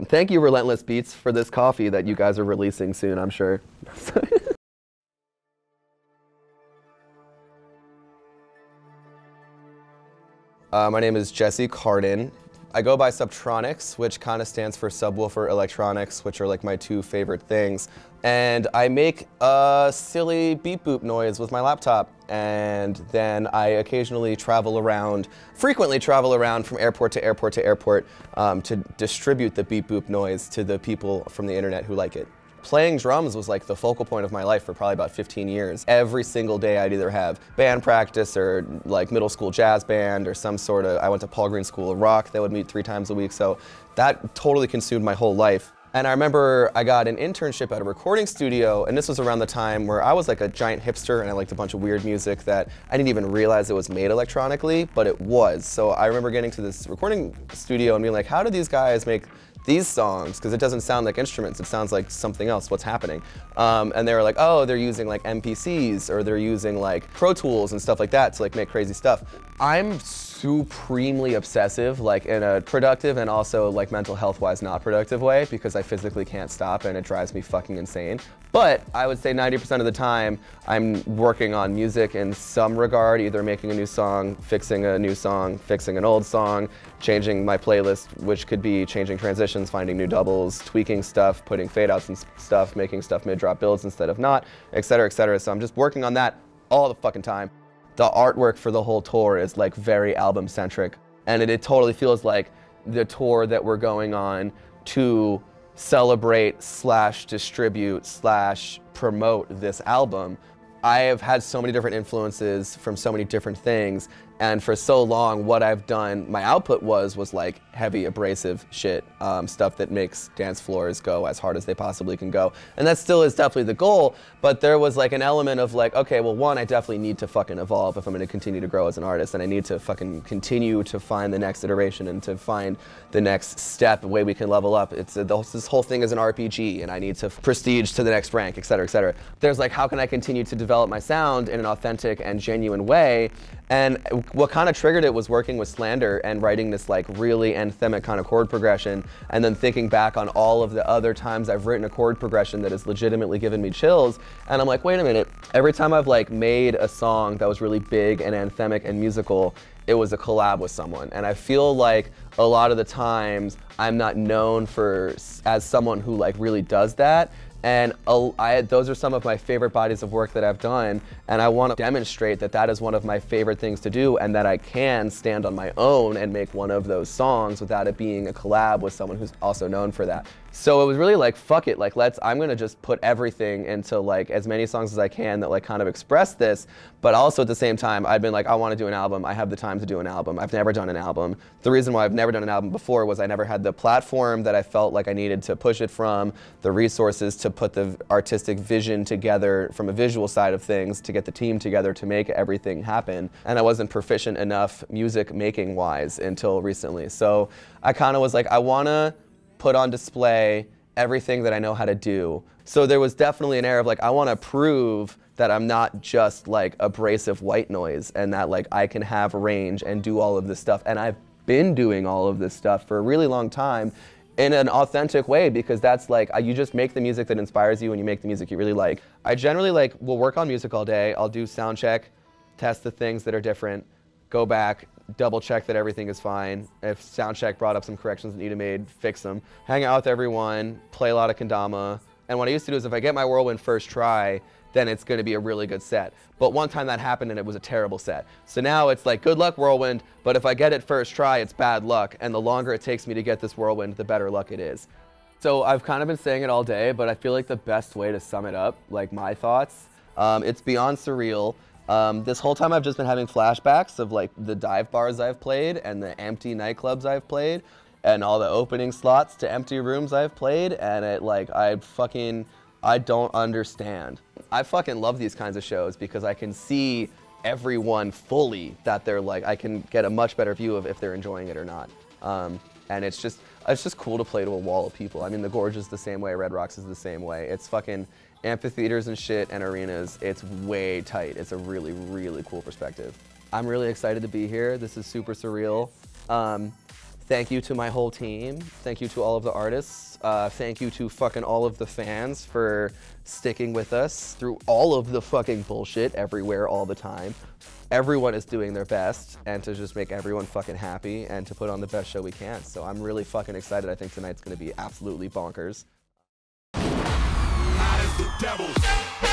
And thank you, Relentless Beats, for this coffee that you guys are releasing soon, I'm sure. My name is Jesse Cardin. I go by Subtronics, which kind of stands for subwoofer electronics, which are like my two favorite things. And I make a silly beep boop noise with my laptop. And then I occasionally frequently travel around from airport to airport to airport to distribute the beep boop noise to the people from the internet who like it. Playing drums was like the focal point of my life for probably about 15 years. Every single day I'd either have band practice or like middle school jazz band or some sort of, I went to Paul Green School of Rock that would meet 3 times a week, so that totally consumed my whole life. And I remember I got an internship at a recording studio, and this was around the time where I was like a giant hipster and I liked a bunch of weird music that I didn't even realize it was made electronically, but it was. So I remember getting to this recording studio and being like, how do these guys make these songs, because it doesn't sound like instruments, it sounds like something else, what's happening? And they were like, oh, they're using like MPCs, or they're using like Pro Tools and stuff like that to like make crazy stuff. I'm supremely obsessive, like in a productive and also like mental health wise not productive way, because I physically can't stop and it drives me fucking insane. But I would say 90% of the time I'm working on music in some regard, either making a new song, fixing a new song, fixing an old song, changing my playlist, which could be changing transitions, finding new doubles, tweaking stuff, putting fade outs and stuff, making stuff mid-drop builds instead of not, etc., etc. So I'm just working on that all the fucking time. The artwork for the whole tour is like very album centric, and it totally feels like the tour that we're going on to celebrate slash distribute slash promote this album. I have had so many different influences from so many different things, and for so long what I've done, my output was like heavy abrasive shit, stuff that makes dance floors go as hard as they possibly can go. And that still is definitely the goal, but there was like an element of like, okay, well, one, I definitely need to fucking evolve if I'm gonna continue to grow as an artist, and I need to fucking continue to find the next iteration and to find the next step, a way we can level up. This whole thing is an RPG, and I need to prestige to the next rank, etc., etc. There's like, how can I continue to develop my sound in an authentic and genuine way? And what kind of triggered it was working with Slander and writing this like really anthemic kind of chord progression, and then thinking back on all of the other times I've written a chord progression that has legitimately given me chills. And I'm like, wait a minute, every time I've like made a song that was really big and anthemic and musical, it was a collab with someone. And I feel like a lot of the times I'm not known as someone who like really does that. And those are some of my favorite bodies of work that I've done, and I want to demonstrate that that is one of my favorite things to do, and that I can stand on my own and make one of those songs without it being a collab with someone who's also known for that. So it was really like, fuck it, like I'm gonna just put everything into like as many songs as I can that like kind of express this, but also at the same time, I've been like, I want to do an album, I have the time to do an album. I've never done an album. The reason why I've never done an album before was I never had the platform that I felt like I needed to push it from, the resources to put the artistic vision together from a visual side of things, to get the team together to make everything happen. And I wasn't proficient enough music making wise until recently. So I kind of was like, I wanna put on display everything that I know how to do. So there was definitely an air of like, I wanna prove that I'm not just like abrasive white noise, and that like I can have range and do all of this stuff. And I've been doing all of this stuff for a really long time in an authentic way, because that's like, you just make the music that inspires you and you make the music you really like. I generally like will work on music all day. I'll do sound check, test the things that are different, go back, double check that everything is fine. If sound check brought up some corrections that need to be made, fix them. Hang out with everyone, play a lot of kendama. And what I used to do is if I get my whirlwind first try, then it's gonna be a really good set. But one time that happened and it was a terrible set. So now it's like, good luck whirlwind, but if I get it first try, it's bad luck. And the longer it takes me to get this whirlwind, the better luck it is. So I've kind of been saying it all day, but I feel like the best way to sum it up, like my thoughts, it's beyond surreal. This whole time I've just been having flashbacks of like the dive bars I've played and the empty nightclubs I've played and all the opening slots to empty rooms I've played, and it like, I don't understand. I fucking love these kinds of shows because I can see everyone fully, that they're like, I can get a much better view of if they're enjoying it or not. And it's just cool to play to a wall of people. I mean, the Gorge is the same way, Red Rocks is the same way. It's fucking amphitheaters and shit and arenas. It's way tight. It's a really, really cool perspective. I'm really excited to be here. This is super surreal. Thank you to my whole team. Thank you to all of the artists. Thank you to fucking all of the fans for sticking with us through all of the fucking bullshit everywhere all the time. Everyone is doing their best and to just make everyone fucking happy and to put on the best show we can. So I'm really fucking excited. I think tonight's gonna be absolutely bonkers. Hot as the devil.